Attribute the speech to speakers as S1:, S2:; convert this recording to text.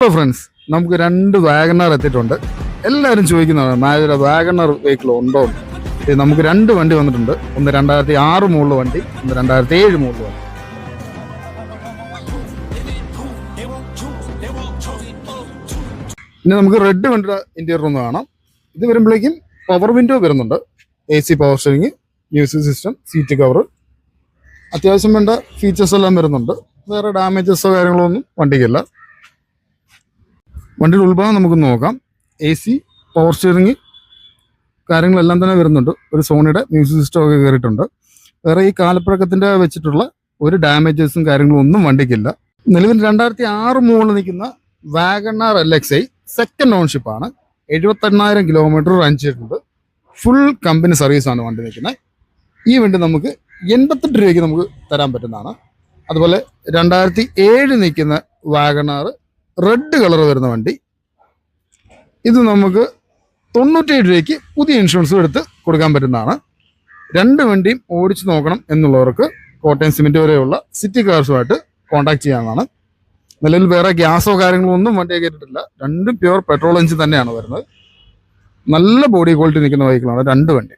S1: ഇപ്പോൾ ഫ്രണ്ട്സ് നമുക്ക് 2 വാഗണർ എത്തിയിട്ടുണ്ട്. എല്ലാവരും ചോദിക്കുന്നതാണ് നായകര വാഗണർ വെഹിക്കിൾ ഉണ്ടോ എന്ന്. നമുക്ക് 2 വണ്ടി വന്നിട്ടുണ്ട്. ഒന്ന് 2006 മോഡൽ വണ്ടി, ഒന്ന് 2007 മോഡൽ വണ്ടി. ഇനി നമുക്ക് റെഡ് വണ്ടിയുടെ ഇന്റീരിയർ ഒന്ന് കാണാം. ഇത് വരുമ്പോഴേക്കും പവർ വിൻഡോ വരുന്നുണ്ട്, AC power steering, music system, seat cover, അത്യാവശ്യം വേണ്ട ഫീച്ചേഴ്സ് എല്ലാം വരുന്നുണ്ട്. വേറെ ഡാമേജസോ കാര്യങ്ങളോ ഒന്നും വണ്ടിക്കില്ല. വണ്ടിയുടെ ഉൾഭാഗം നമുക്ക് നോക്കാം. AC പവർ സ്റ്റിയറിംഗ് കാര്യങ്ങളെല്ലാം തന്നെ വരുന്നുണ്ട്. ഒരു സോണിയുടെ മ്യൂസിക് സിസ്റ്റം ഒക്കെ കയറിയിട്ടുണ്ട്. വേറെ ഈ കാലപ്പഴക്കത്തിൻ്റെ വെച്ചിട്ടുള്ള ഒരു ഡാമേജസും കാര്യങ്ങളും ഒന്നും വണ്ടിക്കില്ല. നിലവിൽ 2006 മോഡൽ നിൽക്കുന്ന വാഗണർ LXi സെക്കൻഡ് ഓൺഷിപ്പാണ്. 78,000 കിലോമീറ്റർ റൺ ചെയ്തിട്ടുണ്ട്. ഫുൾ കമ്പനി സർവീസാണ് വണ്ടി നിൽക്കുന്നത്. ഈ വണ്ടി നമുക്ക് 88 രൂപയ്ക്ക് നമുക്ക് തരാൻ പറ്റുന്നതാണ്. അതുപോലെ 2007 നിൽക്കുന്ന വാഗണർ റെഡ് കളർ വരുന്ന വണ്ടി, ഇത് നമുക്ക് 97 രൂപയ്ക്ക് പുതിയ ഇൻഷുറൻസും എടുത്ത് കൊടുക്കാൻ പറ്റുന്നതാണ്. 2 വണ്ടിയും ഓടിച്ച് നോക്കണം എന്നുള്ളവർക്ക് കോട്ടയം സിമെന്റ് വരെയുള്ള സിറ്റി കാർസുമായിട്ട് കോൺടാക്ട് ചെയ്യാവുന്നതാണ്. നിലവിൽ വേറെ ഗ്യാസോ കാര്യങ്ങളോ ഒന്നും വണ്ടിയെ കയറ്റിട്ടില്ല. 2 പ്യുവർ പെട്രോൾ എഞ്ചിൻ തന്നെയാണ് വരുന്നത്. നല്ല ബോഡി ക്വാളിറ്റി നിൽക്കുന്ന വെഹിക്കിളാണ് 2 വണ്ടി.